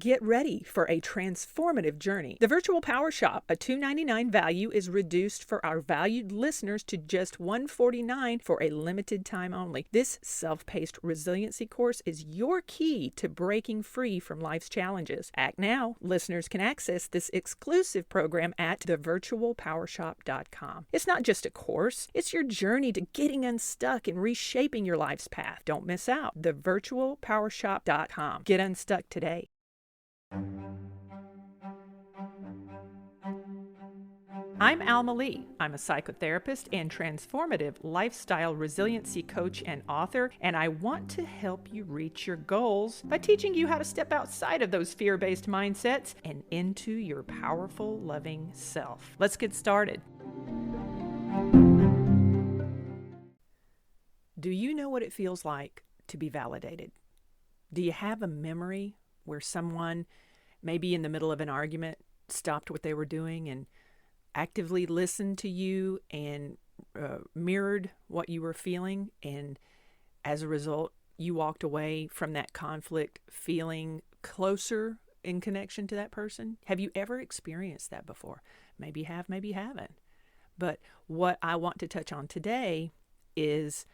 Get ready for a transformative journey. The Virtual Power Shop, a $299 value, is reduced for our valued listeners to just $149 for a limited time only. This self-paced resiliency course is your key to breaking free from life's challenges. Act now. Listeners can access this exclusive program at thevirtualpowershop.com. It's not just a course, it's your journey to getting unstuck and reshaping your life's path. Don't miss out. Thevirtualpowershop.com. Get unstuck today. I'm Alma Lee. I'm a psychotherapist and transformative lifestyle resiliency coach and author, and I want to help you reach your goals by teaching you how to step outside of those fear-based mindsets and into your powerful, loving self. Let's get started. Do you know what it feels like to be validated? Do you have a memory where someone, maybe in the middle of an argument, stopped what they were doing and actively listened to you and mirrored what you were feeling, and as a result, you walked away from that conflict feeling closer in connection to that person? Have you ever experienced that before? Maybe you have, maybe you haven't. But what I want to touch on today is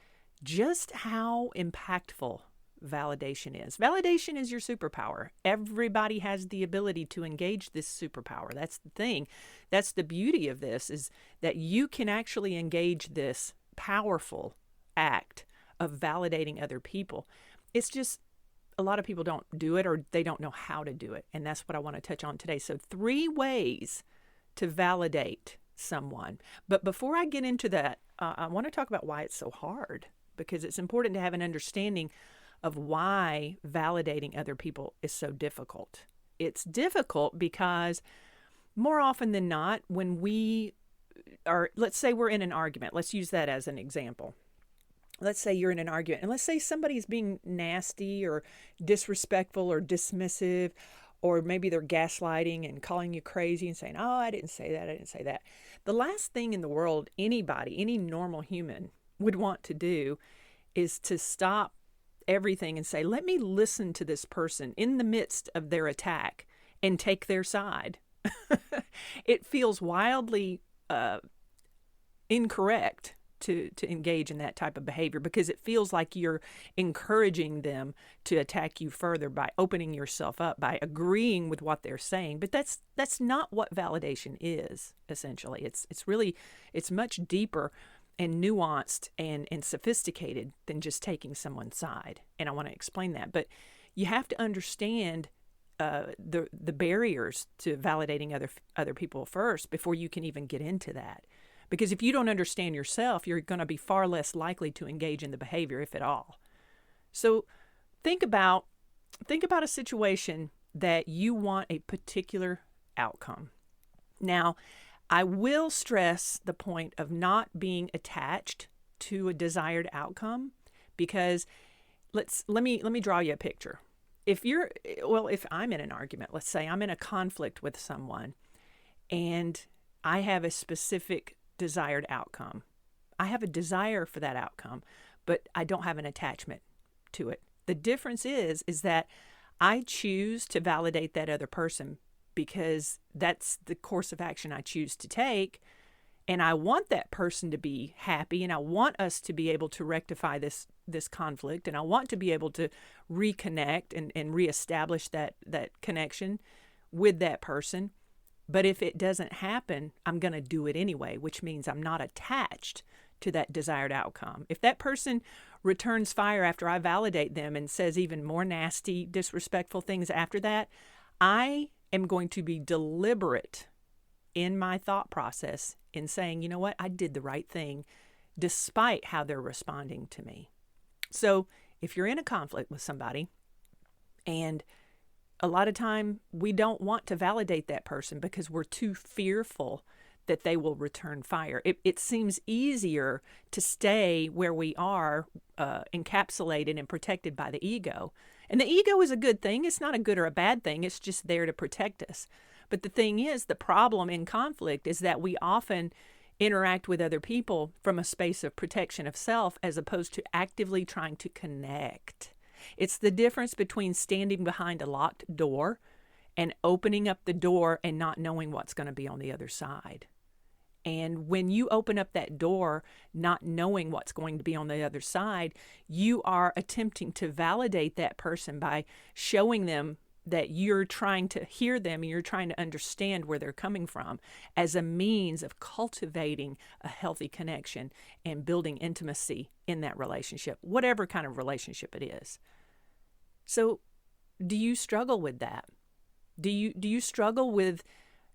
just how impactful validation is. Validation is your superpower. Everybody has the ability to engage this superpower. That's the thing. That's the beauty of this, is that you can actually engage this powerful act of validating other people. It's just a lot of people don't do it, or they don't know how to do it. And that's what I want to touch on today. So 3 ways to validate someone. But before I get into that, I want to talk about why it's so hard, because it's important to have an understanding of why validating other people is so difficult. It's difficult because more often than not, when we are, let's say we're in an argument. Let's use that as an example. Let's say you're in an argument, and let's say somebody's being nasty or disrespectful or dismissive, or maybe they're gaslighting and calling you crazy and saying, oh, I didn't say that, I didn't say that. The last thing in the world anybody, any normal human would want to do is to stop everything and say, let me listen to this person in the midst of their attack and take their side. It feels wildly incorrect to engage in that type of behavior, because it feels like you're encouraging them to attack you further by opening yourself up, by agreeing with what they're saying. But that's not what validation is, essentially. It's much deeper and nuanced and sophisticated than just taking someone's side. And I want to explain that. But you have to understand the barriers to validating other people first before you can even get into that. Because if you don't understand yourself, you're going to be far less likely to engage in the behavior, if at all. So think about a situation that you want a particular outcome. Now, I will stress the point of not being attached to a desired outcome, because let me draw you a picture. If I'm in an argument, let's say I'm in a conflict with someone and I have a specific desired outcome. I have a desire for that outcome, but I don't have an attachment to it. The difference is that I choose to validate that other person because that's the course of action I choose to take. And I want that person to be happy, and I want us to be able to rectify this conflict, and I want to be able to reconnect and reestablish that connection with that person. But if it doesn't happen, I'm going to do it anyway, which means I'm not attached to that desired outcome. If that person returns fire after I validate them and says even more nasty, disrespectful things after that, I am going to be deliberate in my thought process in saying, you know what, I did the right thing despite how they're responding to me. So if you're in a conflict with somebody, and a lot of time we don't want to validate that person because we're too fearful that they will return fire. It seems easier to stay where we are, encapsulated and protected by the ego. And the ego is a good thing. It's not a good or a bad thing. It's just there to protect us. But the thing is, the problem in conflict is that we often interact with other people from a space of protection of self as opposed to actively trying to connect. It's the difference between standing behind a locked door and opening up the door and not knowing what's going to be on the other side. And when you open up that door, not knowing what's going to be on the other side, you are attempting to validate that person by showing them that you're trying to hear them and you're trying to understand where they're coming from as a means of cultivating a healthy connection and building intimacy in that relationship, whatever kind of relationship it is. So, do you struggle with that? Do you struggle with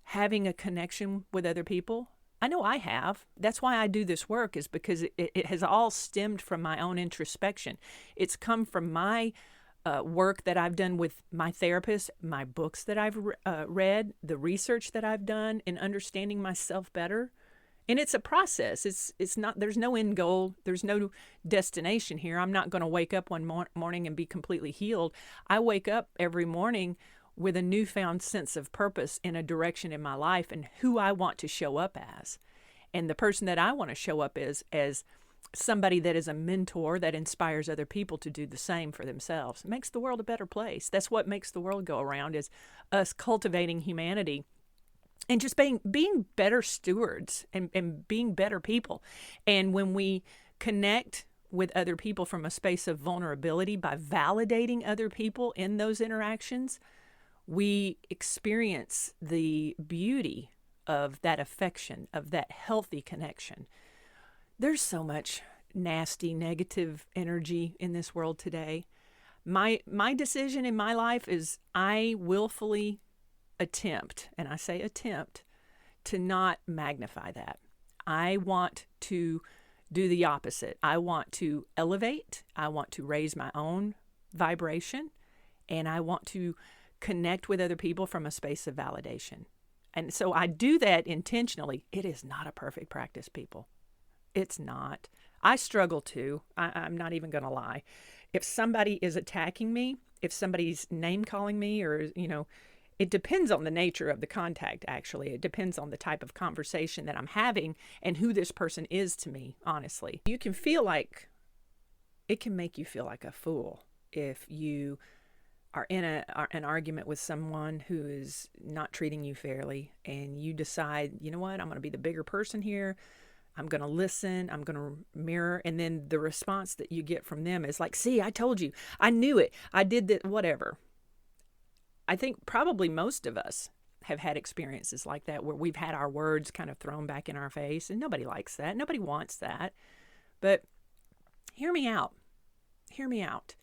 having a connection with other people? I know I have. That's why I do this work, is because it has all stemmed from my own introspection. It's come from my work that I've done with my therapist, my books that I've read, the research that I've done in understanding myself better. And it's a process. It's not, there's no end goal. There's no destination here. I'm not going to wake up one morning and be completely healed. I wake up every morning with a newfound sense of purpose in a direction in my life and who I want to show up as. And the person that I want to show up as somebody that is a mentor that inspires other people to do the same for themselves. It makes the world a better place. That's what makes the world go around, is us cultivating humanity and just being better stewards and being better people. And when we connect with other people from a space of vulnerability by validating other people in those interactions, we experience the beauty of that affection, of that healthy connection. There's so much nasty, negative energy in this world today. My decision in my life is I willfully attempt, and I say attempt, to not magnify that. I want to do the opposite. I want to elevate. I want to raise my own vibration, and I want to connect with other people from a space of validation. And so I do that intentionally. It is not a perfect practice, people. It's not. I struggle too. I'm not even going to lie. If somebody is attacking me, if somebody's name calling me, or, it depends on the nature of the contact, actually. It depends on the type of conversation that I'm having and who this person is to me, honestly. It can make you feel like a fool if you are in an argument with someone who is not treating you fairly, and you decide, you know what, I'm going to be the bigger person here. I'm going to listen. I'm going to mirror. And then the response that you get from them is like, see, I told you. I knew it. I did that, whatever. I think probably most of us have had experiences like that where we've had our words kind of thrown back in our face, and nobody likes that. Nobody wants that. But hear me out. Hear me out.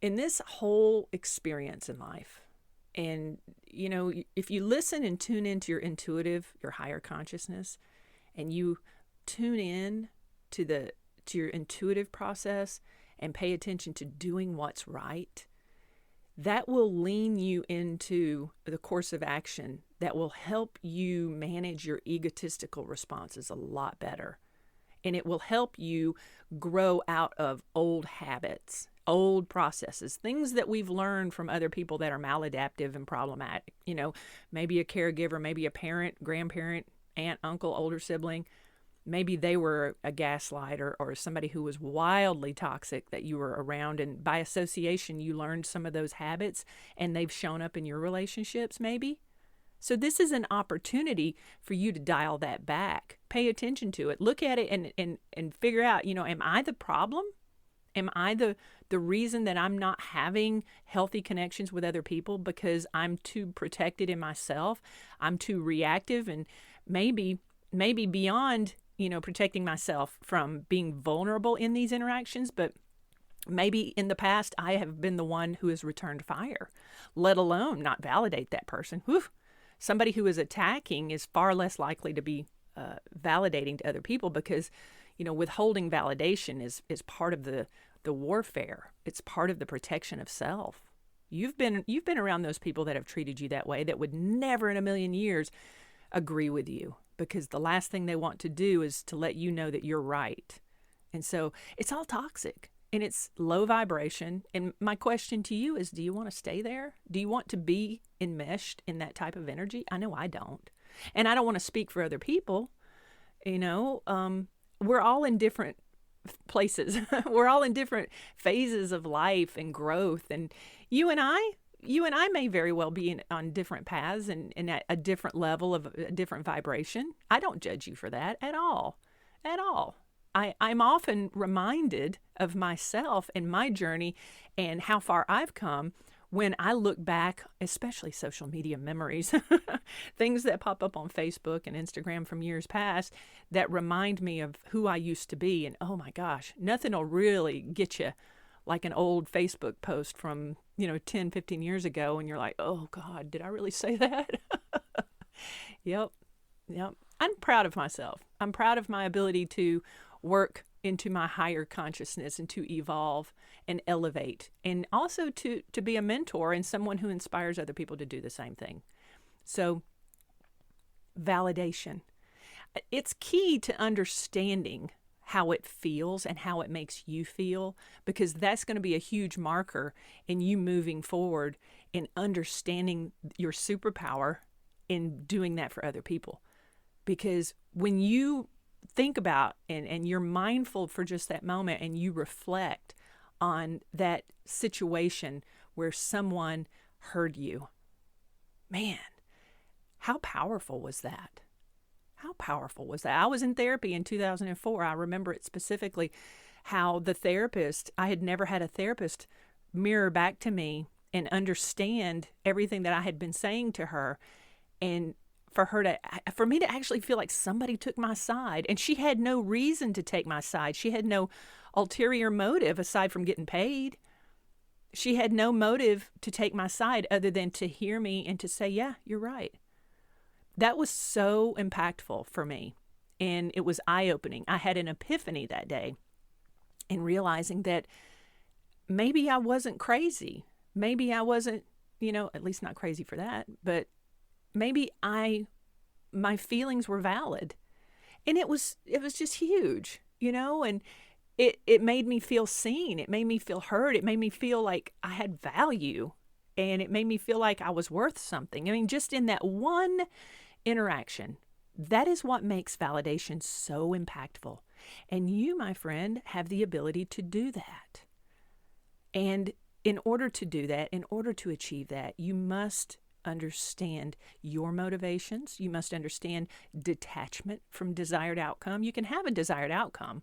In this whole experience in life, and, if you listen and tune into your intuitive, your higher consciousness, and you tune in to your intuitive process and pay attention to doing what's right, that will lean you into the course of action that will help you manage your egotistical responses a lot better. And it will help you grow out of old habits, old processes, things that we've learned from other people that are maladaptive and problematic. Maybe a caregiver, maybe a parent, grandparent, aunt, uncle, older sibling. Maybe they were a gaslighter or somebody who was wildly toxic that you were around. And by association, you learned some of those habits and they've shown up in your relationships, maybe. So this is an opportunity for you to dial that back. Pay attention to it. Look at it and figure out, am I the problem? Am I the reason that I'm not having healthy connections with other people because I'm too protected in myself? I'm too reactive, and maybe beyond, protecting myself from being vulnerable in these interactions, but maybe in the past I have been the one who has returned fire, let alone not validate that person. Whew. Somebody who is attacking is far less likely to be validating to other people because, withholding validation is part of the warfare. It's part of the protection of self. You've been around those people that have treated you that way that would never in a million years agree with you, because the last thing they want to do is to let you know that you're right. And so it's all toxic and it's low vibration. And my question to you is, do you want to stay there? Do you want to be enmeshed in that type of energy? I know I don't. And I don't want to speak for other people. We're all in different places. We're all in different phases of life and growth. And you and I, you and I may very well be on different paths and at a different level of a different vibration. I don't judge you for that at all. At all. I'm often reminded of myself and my journey and how far I've come when I look back, especially social media memories, things that pop up on Facebook and Instagram from years past that remind me of who I used to be. And oh my gosh, nothing will really get you like an old Facebook post from, 10, 15 years ago. And you're like, oh God, did I really say that? Yep. I'm proud of myself. I'm proud of my ability to work into my higher consciousness and to evolve and elevate, and also to be a mentor and someone who inspires other people to do the same thing. So, validation. It's key to understanding how it feels and how it makes you feel, because that's going to be a huge marker in you moving forward in understanding your superpower in doing that for other people. Because when you think about and you're mindful for just that moment and you reflect on that situation where someone heard you, man, how powerful was that? How powerful was that? I was in therapy in 2004. I remember it specifically, how the therapist, I had never had a therapist mirror back to me and understand everything that I had been saying to her. And for me to actually feel like somebody took my side, and she had no reason to take my side. She had no ulterior motive aside from getting paid. She had no motive to take my side other than to hear me and to say, yeah, you're right. That was so impactful for me, and it was eye-opening. I had an epiphany that day in realizing that maybe I wasn't crazy. Maybe I wasn't, at least not crazy for that, but maybe my feelings were valid. And it was just huge, and it made me feel seen. It made me feel heard. It made me feel like I had value, and it made me feel like I was worth something. I mean, just in that one interaction, that is what makes validation so impactful. And you, my friend, have the ability to do that. And in order to do that, in order to achieve that, you must understand your motivations. You must understand detachment from desired outcome. You can have a desired outcome,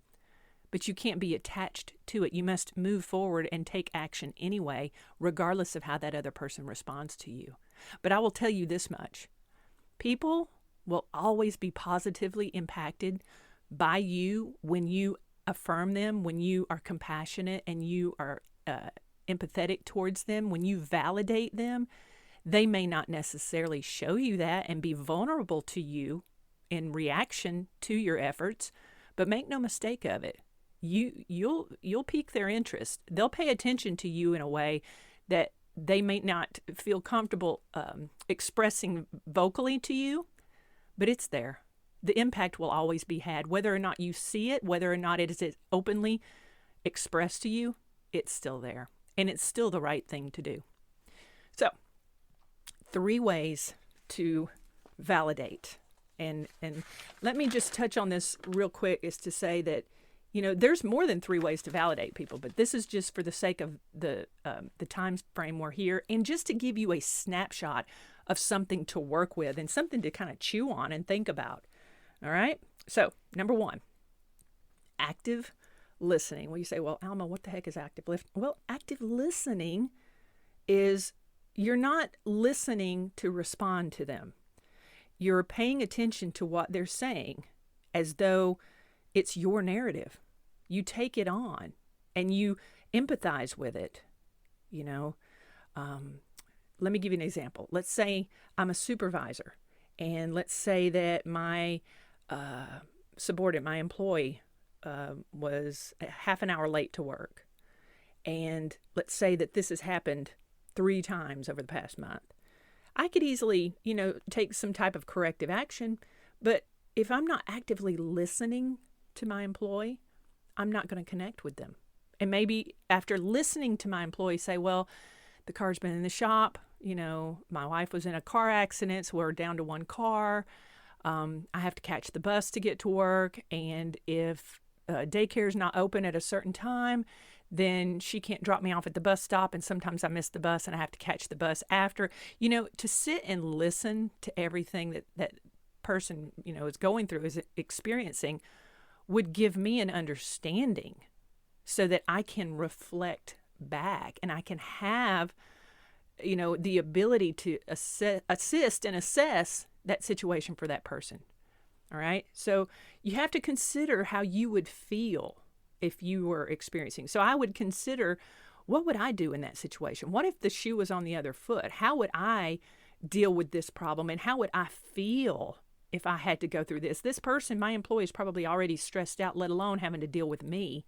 but you can't be attached to it. You must move forward and take action anyway, regardless of how that other person responds to you. But I will tell you this much. People will always be positively impacted by you when you affirm them, when you are compassionate and you are empathetic towards them, when you validate them. They may not necessarily show you that and be vulnerable to you in reaction to your efforts, but make no mistake of it. You'll pique their interest. They'll pay attention to you in a way that they may not feel comfortable expressing vocally to you, but it's there. The impact will always be had, whether or not you see it, whether or not it is openly expressed to you. It's still there, and it's still the right thing to do. So, 3 ways to validate. And let me just touch on this real quick, is to say that, there's more than 3 ways to validate people, but this is just for the sake of the time frame we're here, and just to give you a snapshot of something to work with and something to kind of chew on and think about. All right? So, number 1, active listening. Well, you say, well, Alma, what the heck is active listening? Well, active listening is you're not listening to respond to them. You're paying attention to what they're saying as though it's your narrative. You take it on and you empathize with it. Let me give you an example. Let's say I'm a supervisor, and let's say that my subordinate, my employee, was a half an hour late to work. And let's say that this has happened 3 times over the past month. I could easily, take some type of corrective action, but if I'm not actively listening to my employee, I'm not going to connect with them. And maybe after listening to my employee say, well, the car's been in the shop, my wife was in a car accident, so we're down to 1 car. I have to catch the bus to get to work, and if daycare's not open at a certain time, then she can't drop me off at the bus stop, and sometimes I miss the bus and I have to catch the bus after. To sit and listen to everything that person, is going through, is experiencing, would give me an understanding so that I can reflect back and I can have, the ability to assist and assess that situation for that person. All right. So you have to consider how you would feel if you were experiencing. So I would consider, what would I do in that situation? What if the shoe was on the other foot? How would I deal with this problem? And how would I feel if I had to go through this? This person, my employee, is probably already stressed out, let alone having to deal with me,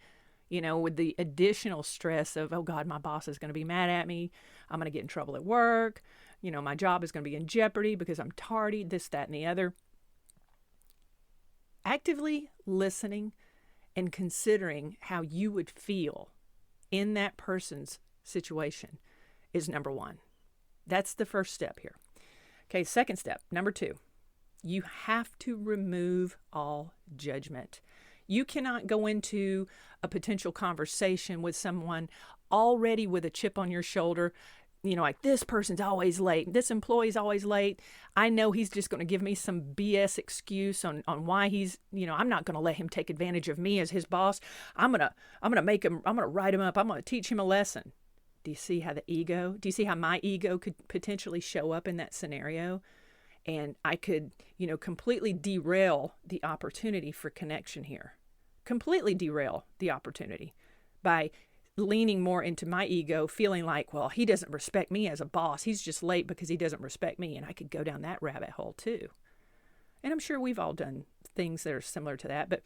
with the additional stress of, oh God, my boss is going to be mad at me. I'm going to get in trouble at work. My job is going to be in jeopardy because I'm tardy, this, that, and the other. Actively listening and considering how you would feel in that person's situation is number one. That's the first step here. Okay, second step, number 2. You have to remove all judgment. You cannot go into a potential conversation with someone already with a chip on your shoulder, like, this person's always late. This employee's always late. I know he's just going to give me some BS excuse on why he's, I'm not going to let him take advantage of me as his boss. I'm going to write him up. I'm going to teach him a lesson. Do you see how my ego could potentially show up in that scenario? And I could, completely derail the opportunity for connection here. Completely derail the opportunity by leaning more into my ego, feeling like, well, he doesn't respect me as a boss. He's just late because he doesn't respect me. And I could go down that rabbit hole too. And I'm sure we've all done things that are similar to that. But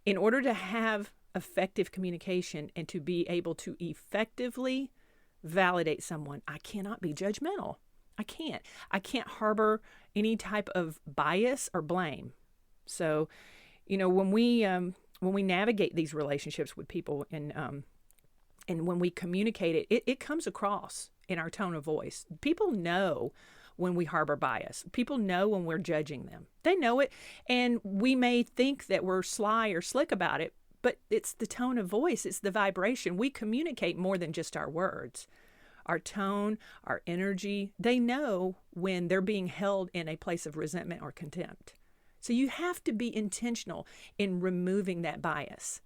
in order to have effective communication and to be able to effectively validate someone, I cannot be judgmental. I can't harbor any type of bias or blame. So, when we navigate these relationships with people and when we communicate it comes across in our tone of voice. People know when we harbor bias. People know when we're judging them. They know it, and we may think that we're sly or slick about it, but it's the tone of voice. It's the vibration. We communicate more than just our words. Our tone, our energy, they know when they're being held in a place of resentment or contempt. So you have to be intentional in removing that bias.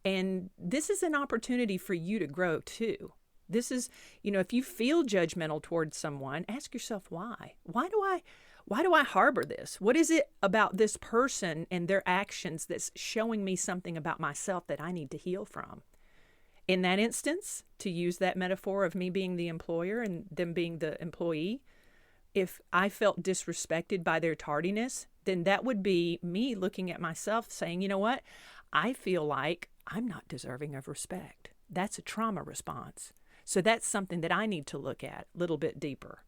And this is an opportunity for you to grow too. This is, if you feel judgmental towards someone, ask yourself why. Why do I harbor this? What is it about this person and their actions that's showing me something about myself that I need to heal from? In that instance, to use that metaphor of me being the employer and them being the employee, if I felt disrespected by their tardiness, then that would be me looking at myself saying, you know what? I feel like I'm not deserving of respect. That's a trauma response. So that's something that I need to look at a little bit deeper.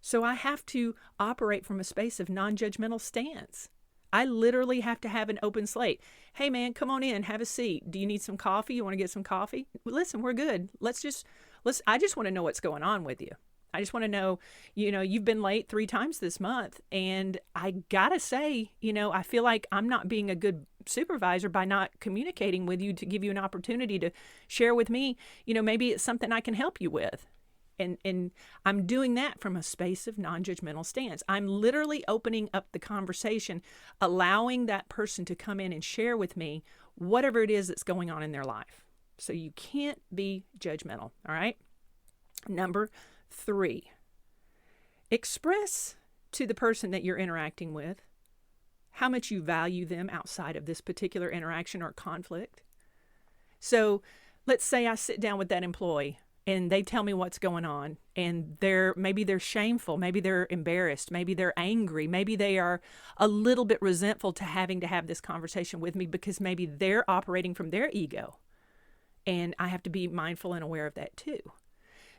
So I have to operate from a space of non-judgmental stance. I literally have to have an open slate. Hey man, come on in, have a seat. Do you need some coffee? You want to get some coffee? Listen, we're good. I just want to know what's going on with you. I just want to know, you've been late 3 times this month, and I gotta say, I feel like I'm not being a good supervisor by not communicating with you to give you an opportunity to share with me, maybe it's something I can help you with. And I'm doing that from a space of non-judgmental stance. I'm literally opening up the conversation, allowing that person to come in and share with me whatever it is that's going on in their life. So you can't be judgmental, all right? Number 3, express to the person that you're interacting with how much you value them outside of this particular interaction or conflict. So let's say I sit down with that employee and they tell me what's going on, and maybe they're shameful, maybe they're embarrassed, maybe they're angry, maybe they are a little bit resentful to having to have this conversation with me because maybe they're operating from their ego. And I have to be mindful and aware of that too.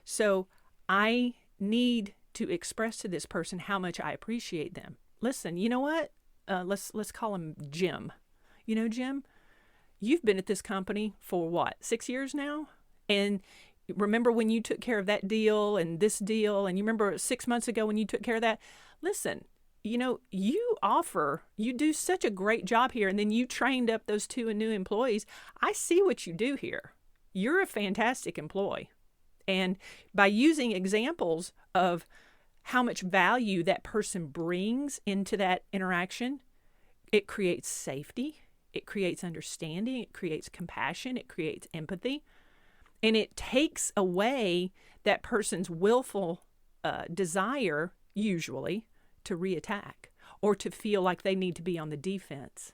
So I need to express to this person how much I appreciate them. Listen, you know what? Let's call him Jim. Jim, you've been at this company for what, 6 years now? And remember when you took care of that deal and this deal, and you remember 6 months ago when you took care of that? Listen, you do such a great job here, and then you trained up those two new employees. I see what you do here. You're a fantastic employee. And by using examples of how much value that person brings into that interaction, it creates safety, it creates understanding, it creates compassion, it creates empathy, and it takes away that person's willful desire, usually, to reattack or to feel like they need to be on the defense.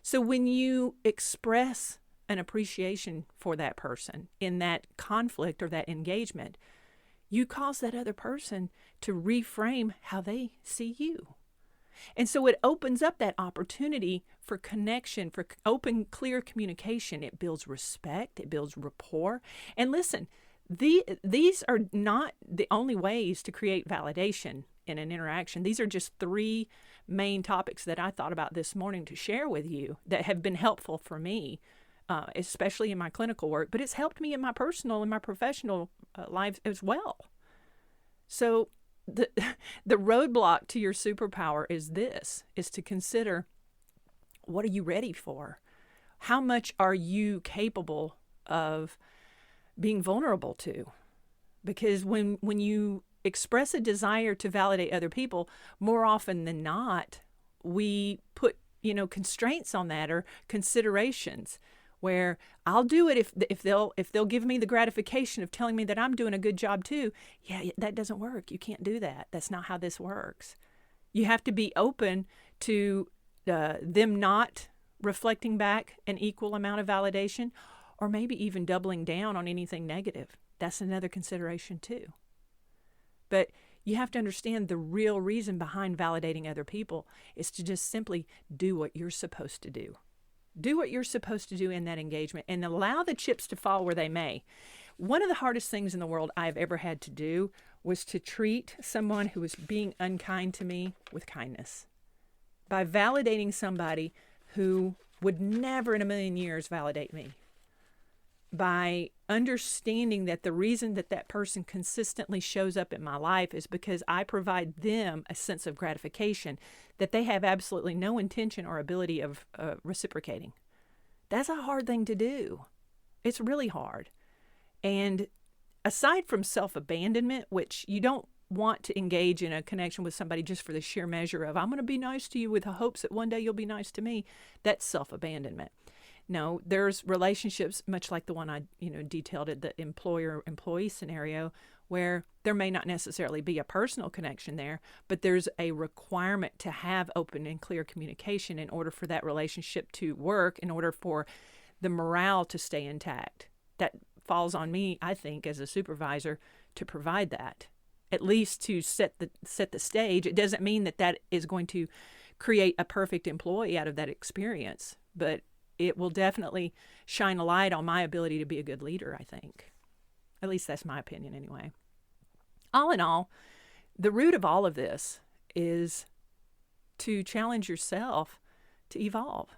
So when you express an appreciation for that person in that conflict or that engagement, you cause that other person to reframe how they see you. And so it opens up that opportunity for connection, for open, clear communication. It builds respect, it builds rapport. And listen, these are not the only ways to create validation in an interaction. These are just 3 main topics that I thought about this morning to share with you that have been helpful for me, especially in my clinical work, but it's helped me in my personal and my professional lives as well. So the roadblock to your superpower is to consider, what are you ready for? How much are you capable of being vulnerable to? Because when you express a desire to validate other people, more often than not, we put constraints on that or considerations, where I'll do it if they'll give me the gratification of telling me that I'm doing a good job too. Yeah, that doesn't work. You can't do that. That's not how this works. You have to be open to them not reflecting back an equal amount of validation, or maybe even doubling down on anything negative. That's another consideration too. But you have to understand the real reason behind validating other people is to just simply do what you're supposed to do. Do what you're supposed to do in that engagement and allow the chips to fall where they may. One of the hardest things in the world I've ever had to do was to treat someone who was being unkind to me with kindness. By validating somebody who would never in a million years validate me. By understanding that the reason that that person consistently shows up in my life is because I provide them a sense of gratification that they have absolutely no intention or ability of reciprocating. That's a hard thing to do. It's really hard. And aside from self-abandonment, which you don't want to engage in a connection with somebody just for the sheer measure of, I'm going to be nice to you with the hopes that one day you'll be nice to me, that's self-abandonment. No, there's relationships, much like the one I detailed at the employer-employee scenario, where there may not necessarily be a personal connection there, but there's a requirement to have open and clear communication in order for that relationship to work, in order for the morale to stay intact. That falls on me, I think, as a supervisor, to provide that, at least to set the stage. It doesn't mean that is going to create a perfect employee out of that experience, but it will definitely shine a light on my ability to be a good leader, I think. At least that's my opinion anyway. All in all, the root of all of this is to challenge yourself to evolve,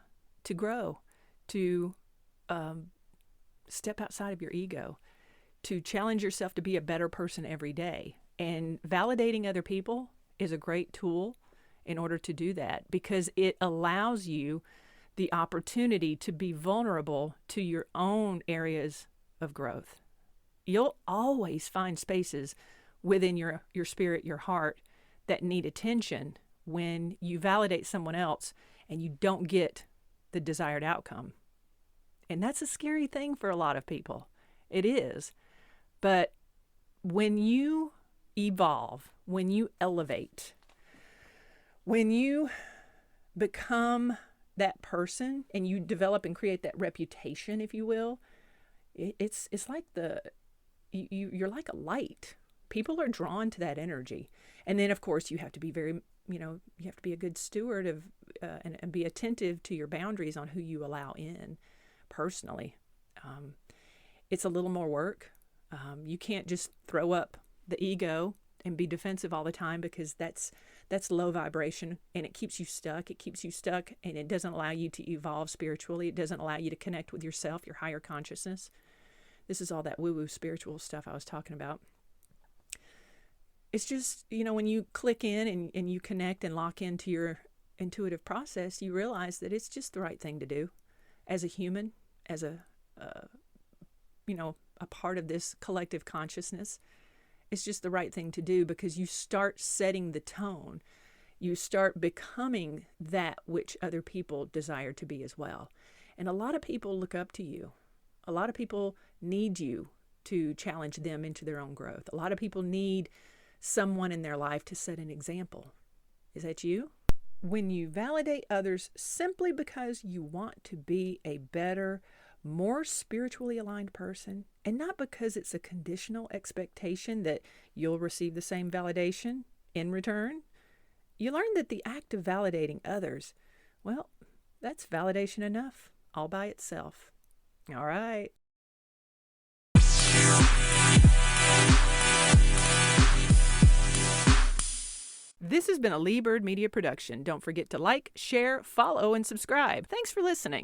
to grow, to step outside of your ego, to challenge yourself to be a better person every day. And validating other people is a great tool in order to do that, because it allows you the opportunity to be vulnerable to your own areas of growth. You'll always find spaces within your spirit, your heart, that need attention when you validate someone else and you don't get the desired outcome. And that's a scary thing for a lot of people. It is. But when you evolve, when you elevate, when you become that person and you develop and create that reputation, if you will, it's like you're like a light. People are drawn to that energy. And then, of course, you have to be you have to be a good steward of and be attentive to your boundaries on who you allow in personally. It's a little more work. You can't just throw up the ego and be defensive all the time, because that's low vibration and it keeps you stuck. It keeps you stuck and it doesn't allow you to evolve spiritually. It doesn't allow you to connect with yourself, your higher consciousness. This is all that woo-woo spiritual stuff I was talking about. It's just, when you click in and you connect and lock into your intuitive process, you realize that it's just the right thing to do as a human, as a part of this collective consciousness. It's just the right thing to do because you start setting the tone. You start becoming that which other people desire to be as well. And a lot of people look up to you. A lot of people need you to challenge them into their own growth. A lot of people need someone in their life to set an example. Is that you? When you validate others simply because you want to be a better, more spiritually aligned person, and not because it's a conditional expectation that you'll receive the same validation in return, you learn that the act of validating others, well, that's validation enough all by itself. All right. This has been a Lee Bird Media production. Don't forget to like, share, follow, and subscribe. Thanks for listening.